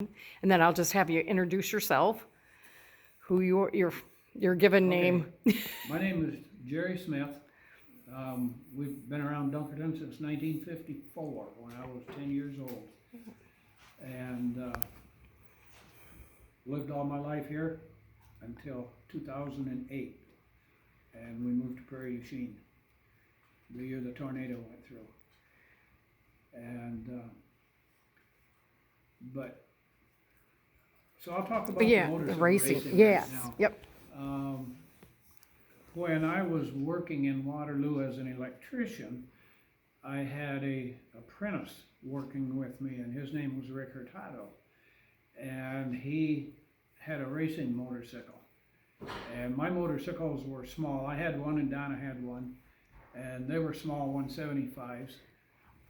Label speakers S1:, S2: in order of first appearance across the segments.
S1: And then I'll just have you introduce yourself, who your given name.
S2: My name is Jerry Smith. We've been around Dunkerton since 1954, when I was 10 years old. And lived all my life here until 2008. And we moved to Prairie du Chien, the year the tornado went through. And, so I'll talk about the
S1: Yeah,
S2: motorcycle
S1: the racing,
S2: right
S1: yes,
S2: now.
S1: yep.
S2: When I was working in Waterloo as an electrician, I had a apprentice working with me, and his name was Rick Hurtado. And he had a racing motorcycle. And my motorcycles were small. I had one and Donna had one. And they were small 175s.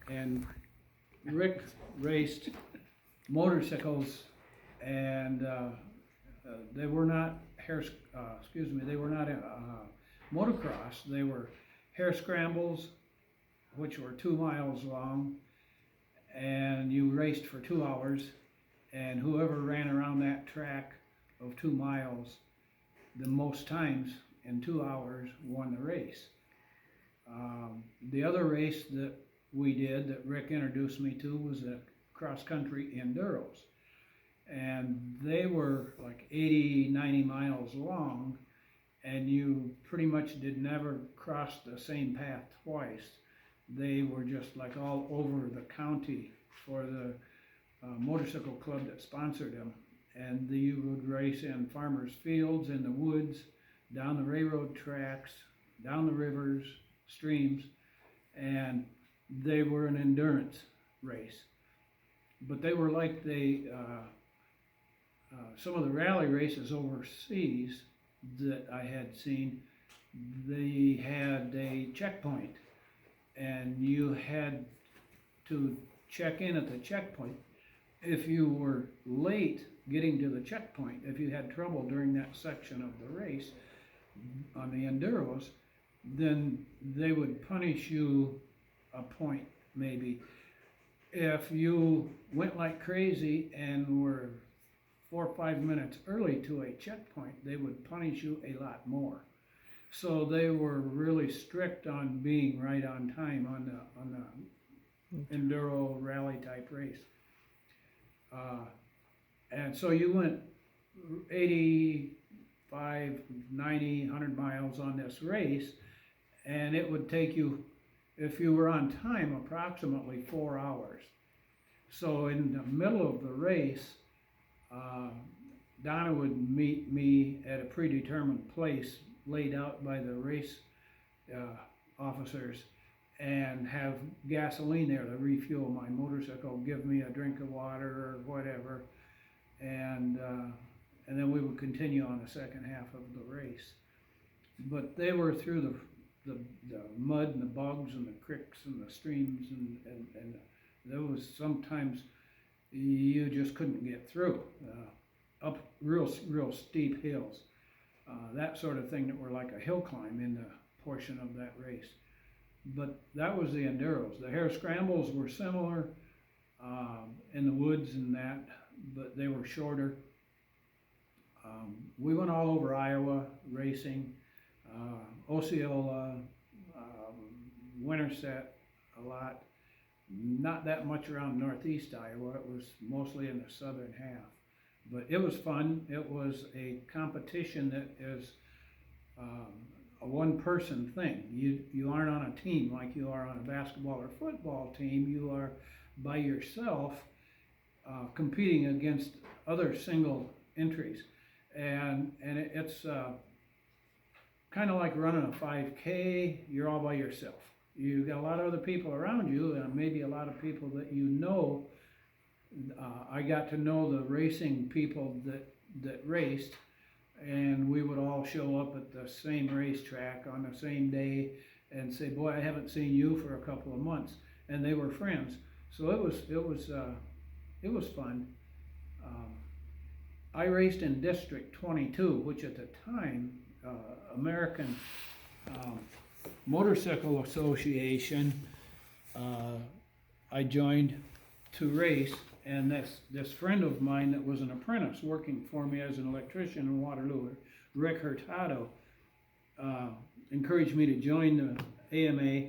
S2: And Rick raced motorcycles, and they were not they were not motocross. They were hare scrambles, which were 2 miles long, and you raced for 2 hours, and whoever ran around that track of 2 miles the most times in 2 hours won the race. The other race that we did that Rick introduced me to was the cross-country Enduros. And they were like 80, 90 miles long, and you pretty much did never cross the same path twice. They were just like all over the county for the motorcycle club that sponsored them. And you would race in farmers' fields, in the woods, down the railroad tracks, down the rivers, streams, and they were an endurance race. But they were like some of the rally races overseas that I had seen, they had a checkpoint, and you had to check in at the checkpoint. If you were late getting to the checkpoint, if you had trouble during that section of the race on the Enduros, then they would punish you a point maybe. If you went like crazy and were 4 or 5 minutes early to a checkpoint, they would punish you a lot more. So they were really strict on being right on time on the Enduro rally type race. And so you went 85, 90, 100 miles on this race, and it would take you, if you were on time, approximately 4 hours. So in the middle of the race, Donna would meet me at a predetermined place laid out by the race officers, and have gasoline there to refuel my motorcycle, give me a drink of water or whatever, and then we would continue on the second half of the race. But they were through the mud and the bogs and the creeks and the streams, and there was sometimes you just couldn't get through, up real steep hills, that sort of thing that were like a hill climb in the portion of that race. But that was the Enduros. The hare scrambles were similar in the woods and that, but they were shorter. We went all over Iowa racing, Osceola, Winterset a lot. Not that much around northeast Iowa. It was mostly in the southern half. But it was fun. It was a competition that is a one-person thing. You aren't on a team like you are on a basketball or football team. You are by yourself competing against other single entries. And it's kind of like running a 5K. You're all by yourself. You got a lot of other people around you, and maybe a lot of people that you know. I got to know the racing people that raced, and we would all show up at the same racetrack on the same day and say, "Boy, I haven't seen you for a couple of months," and they were friends. So it was fun. I raced in District 22, which at the time, American Motorcycle Association, I joined to race, And this friend of mine that was an apprentice working for me as an electrician in Waterloo, Rick Hurtado, encouraged me to join the AMA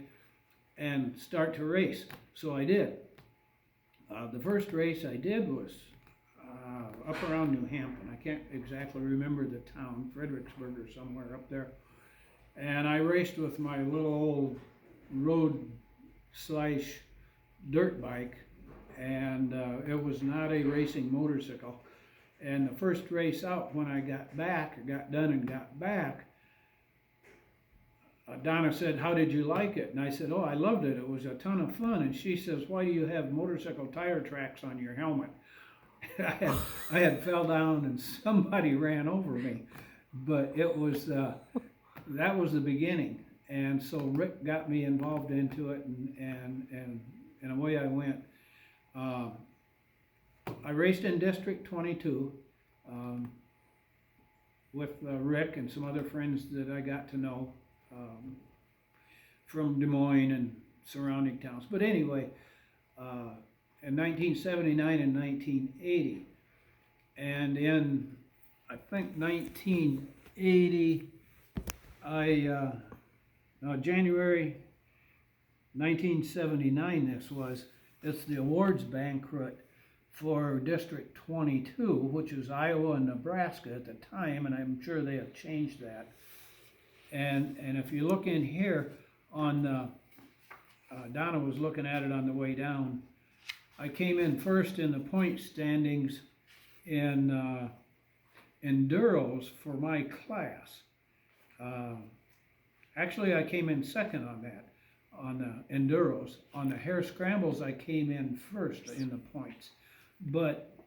S2: and start to race. So I did. The first race I did was up around New Hampton. I can't exactly remember the town, Fredericksburg or somewhere up there. And I raced with my little old road / dirt bike, and it was not a racing motorcycle. And the first race out, when I got done and got back, Donna said, "How did you like it?" And I said, "Oh, I loved it. It was a ton of fun." And she says, "Why do you have motorcycle tire tracks on your helmet?" I had fell down and somebody ran over me, but it was that was the beginning. And so Rick got me involved into it, and away I went. I raced in District 22 with Rick and some other friends that I got to know from Des Moines and surrounding towns. But anyway, in 1979 and 1980, and in, I think, 1980, January 1979 it's the awards banquet for District 22, which was Iowa and Nebraska at the time, and I'm sure they have changed that. And if you look in here on Donna was looking at it on the way down, I came in first in the point standings in Enduros for my class. Actually, I came in second on that, on the Enduros. On the hare scrambles, I came in first in the points. But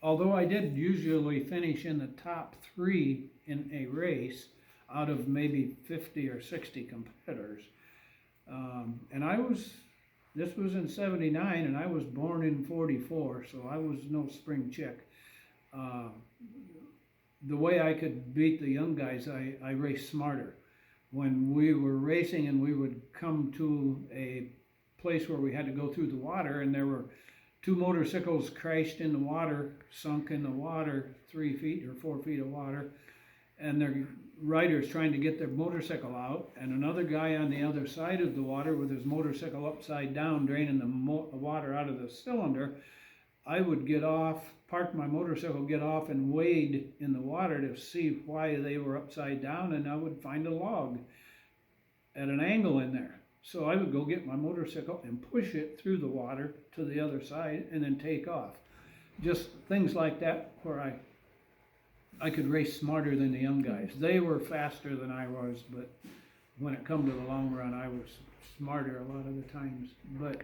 S2: although I did usually finish in the top 3 in a race out of maybe 50 or 60 competitors, and this was in 79, and I was born in 44, so I was no spring chick. The way I could beat the young guys, I raced smarter. When we were racing and we would come to a place where we had to go through the water, and there were 2 motorcycles crashed in the water, sunk in the water, 3 feet or 4 feet of water, and their riders trying to get their motorcycle out, and another guy on the other side of the water with his motorcycle upside down, draining the water out of the cylinder. I would get off, park my motorcycle, get off and wade in the water to see why they were upside down, and I would find a log at an angle in there. So I would go get my motorcycle and push it through the water to the other side and then take off. Just things like that where I could race smarter than the young guys. They were faster than I was, but when it come to the long run, I was smarter a lot of the times. But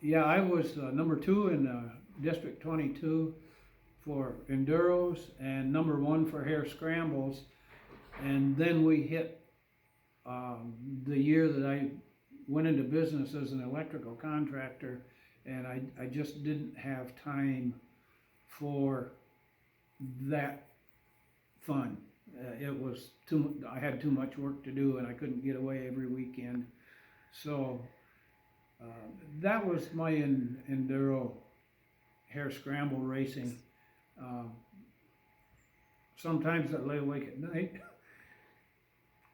S2: yeah, I was number 2 in District 22 for Enduros and number 1 for hare scrambles. And then we hit the year that I went into business as an electrical contractor, and I just didn't have time for that fun. It was I had too much work to do, and I couldn't get away every weekend. So that was my Enduro hare scramble racing. Sometimes I lay awake at night.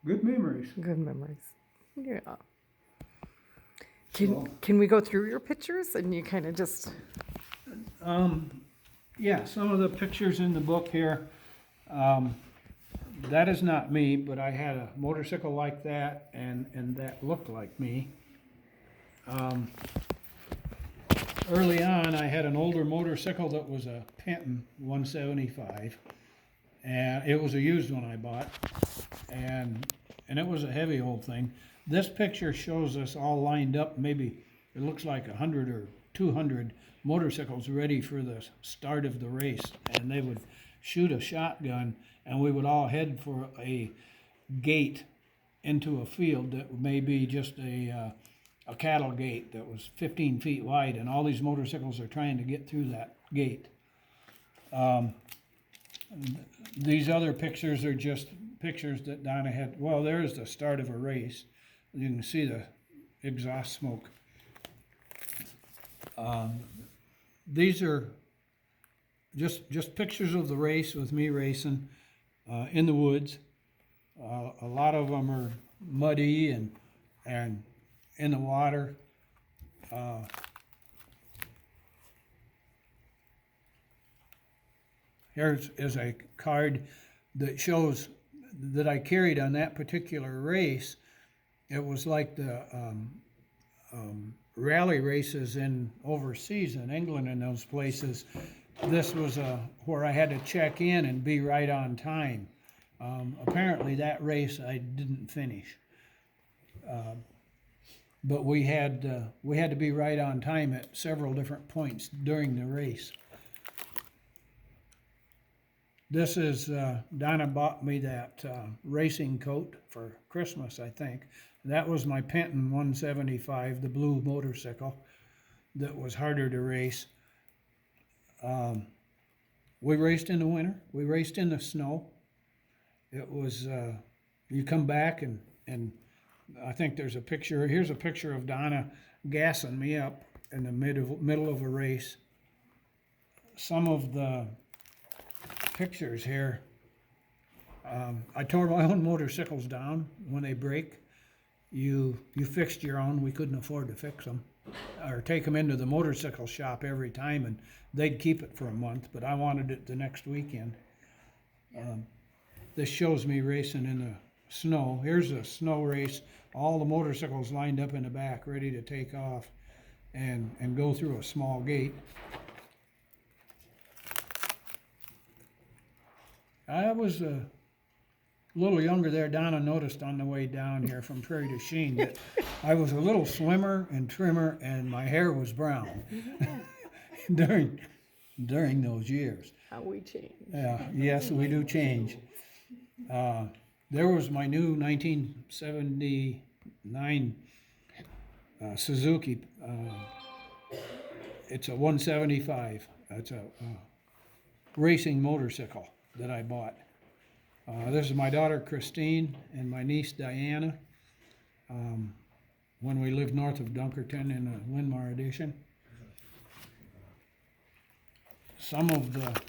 S2: Good memories.
S1: Good memories. Yeah. Can we go through your pictures and you kind of just...
S2: Yeah, some of the pictures in the book here, that is not me, but I had a motorcycle like that, and that looked like me. Early on, I had an older motorcycle that was a Penton 175, and it was a used one I bought, and it was a heavy old thing. This picture shows us all lined up, maybe it looks like 100 or 200 motorcycles ready for the start of the race, and they would shoot a shotgun, and we would all head for a gate into a field that may be just a cattle gate that was 15 feet wide, and all these motorcycles are trying to get through that gate. These other pictures are just pictures that Donna had. Well, there's the start of a race. You can see the exhaust smoke.
S3: these are just pictures of the race with me racing in the woods. A lot of them are muddy and in the water. Here's is a card that shows that I carried on that particular race. It was like the rally races in overseas in England and those places. This was where I had to check in and be right on time. Apparently that race I didn't finish, but we had to be right on time at several different points during the race. This is Donna bought me that racing coat for Christmas, I think. That was my Penton 175, the blue motorcycle that was harder to race. We raced in the winter. We raced in the snow. It was, you come back and I think there's a picture, here's a picture of Donna gassing me up in the middle of a race. Some of the pictures here, I tore my own motorcycles down when they break. You fixed your own. We couldn't afford to fix them or take them into the motorcycle shop every time, and they'd keep it for a month, but I wanted it the next weekend. This shows me racing in the snow. Here's a snow race, all the motorcycles lined up in the back ready to take off and go through a small gate. I was a little younger there. Donna noticed on the way down here from Prairie du Chien that I was a little slimmer and trimmer, and my hair was brown during those years.
S1: How we change.
S3: Yes, we do change. There was my new 1979 Suzuki. It's a 175. It's a racing motorcycle that I bought. This is my daughter Christine and my niece Diana when we lived north of Dunkerton in the Linmar edition. Some of the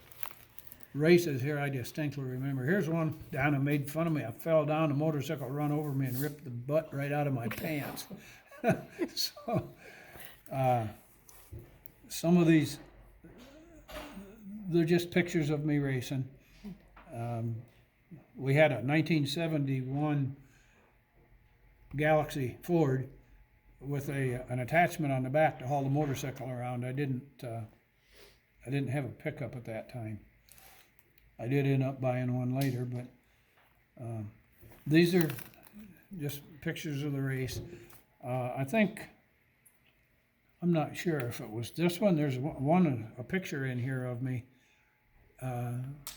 S3: races here I distinctly remember. Here's one Donna made fun of me. I fell down, the motorcycle run over me and ripped the butt right out of my pants. So some of these, they're just pictures of me racing. We had a 1971 Galaxy Ford with an attachment on the back to haul the motorcycle around. I didn't have a pickup at that time. I did end up buying one later, but these are just pictures of the race. I think, I'm not sure if it was this one. There's a picture in here of me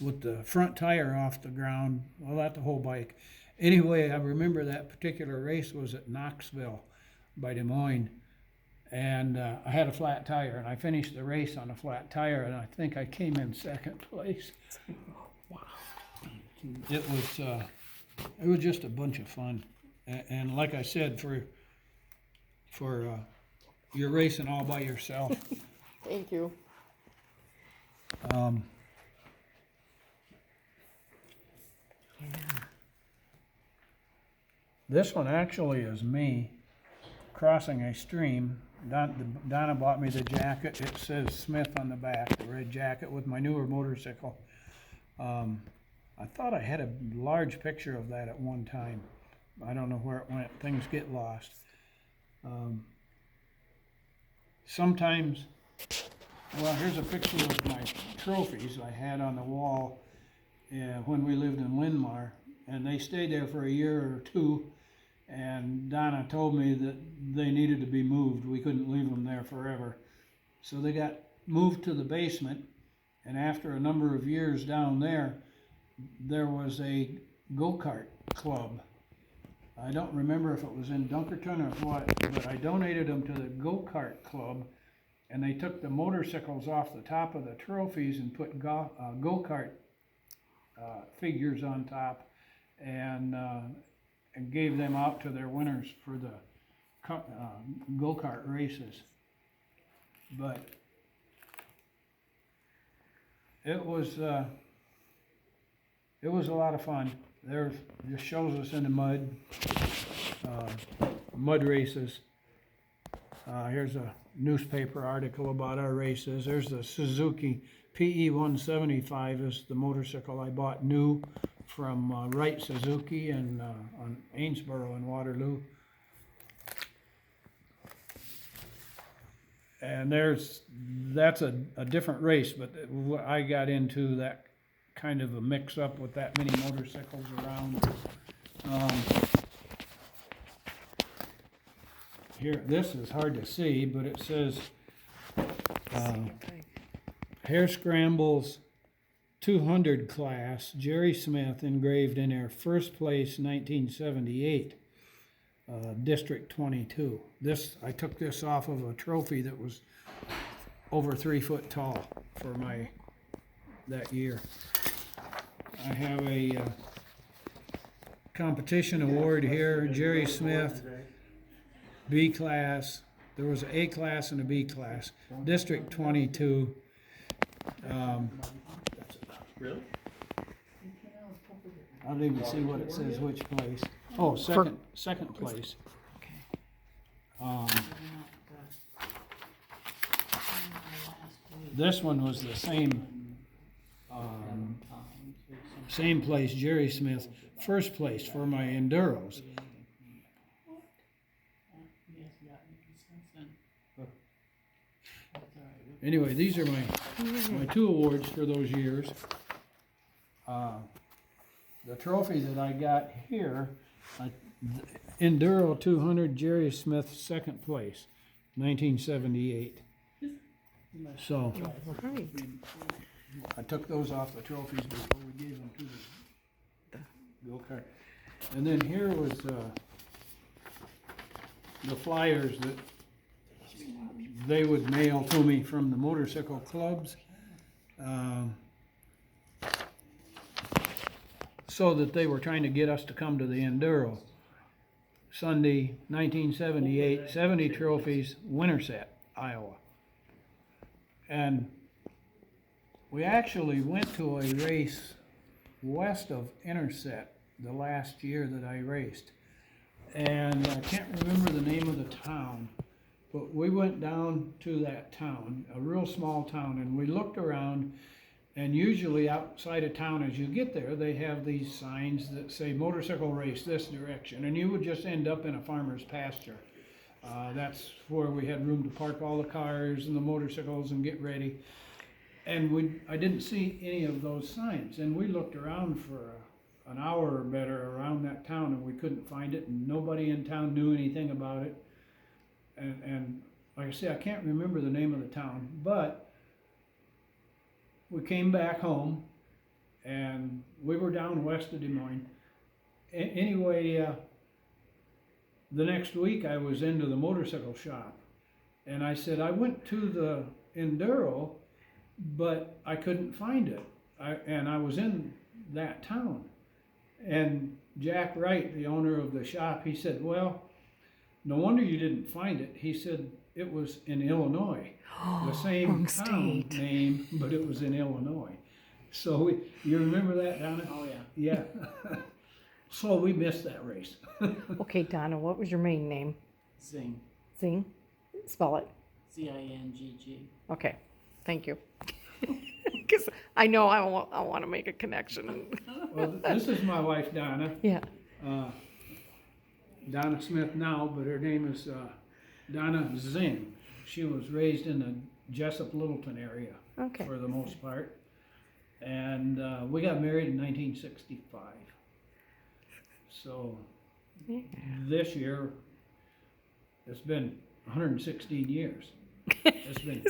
S3: with the front tire off the ground. Well, not the whole bike. Anyway, I remember that particular race was at Knoxville by Des Moines, and I had a flat tire, and I finished the race on a flat tire, and I think I came in second place.
S1: Wow.
S3: It was just a bunch of fun, and like I said, for you're racing all by yourself.
S1: Thank you.
S3: This one actually is me crossing a stream. Donna bought me the jacket. It says Smith on the back, the red jacket with my newer motorcycle. I thought I had a large picture of that at one time. I don't know where it went. Things get lost. Sometimes, well, here's a picture of my trophies I had on the wall when we lived in Linmar, and they stayed there for a year or two, and Donna told me that they needed to be moved. We couldn't leave them there forever. So they got moved to the basement, and after a number of years down there, there was a go-kart club. I don't remember if it was in Dunkerton or what, but I donated them to the go-kart club, and they took the motorcycles off the top of the trophies and put go-kart figures on top, and gave them out to their winners for the go-kart races. But it was a lot of fun. There, just shows us in the mud races. Here's a newspaper article about our races. There's the Suzuki PE 175 is the motorcycle I bought new from Wright Suzuki and on Amesboro and Waterloo. And that's a different race, but I got into that kind of a mix up with that many motorcycles around. Here, this is hard to see, but it says Hare Scrambles 200 class, Jerry Smith engraved in there, first place 1978, District 22. I took this off of a trophy that was over 3 foot tall for that year. I have a competition award here, Jerry Smith, B class. There was an A class and a B class. District 22.
S4: Really?
S3: I don't even see what it says, which place. Oh, second place. This one was the same place, Jerry Smith, first place for my Enduros. Anyway, these are my 2 awards for those years. The trophy that I got here, Enduro 200, Jerry Smith, second place, 1978. So
S1: Right.
S3: I took those off the trophies before we gave them to the go-kart. And then here was the flyers that they would mail to me from the motorcycle clubs, so that they were trying to get us to come to the Enduro. Sunday, 1978, 70 trophies, Winterset, Iowa. And we actually went to a race west of Interset the last year that I raced. And I can't remember the name of the town, but we went down to that town, a real small town, and we looked around, and usually outside of town as you get there, they have these signs that say motorcycle race this direction, and you would just end up in a farmer's pasture. That's where we had room to park all the cars and the motorcycles and get ready. And I didn't see any of those signs, and we looked around for an hour or better around that town, and we couldn't find it, and nobody in town knew anything about it. And like I say, I can't remember the name of the town, but we came back home, and we were down west of Des Moines. Anyway, the next week I was into the motorcycle shop, and I said, I went to the Enduro, but I couldn't find it. And I was in that town. And Jack Wright, the owner of the shop, he said, well, no wonder you didn't find it. He said it was in Illinois. The same
S1: wrong
S3: town
S1: state.
S3: name, but it was in Illinois. So you remember that, Donna?
S4: Oh, yeah.
S3: Yeah. So we missed that race.
S1: Okay, Donna, what was your main name?
S4: Zing.
S1: Zing? Spell it.
S4: Zingg.
S1: Okay, thank you. Because I know I want to make a connection.
S3: Well, this is my wife, Donna.
S1: Yeah.
S3: Donna Smith now, but her name is Donna Zing. She was raised in the Jessup Littleton area
S1: Okay.
S3: for the most part. And we got married in 1965. So
S1: Yeah.
S3: this year, it's been 116 years. It's been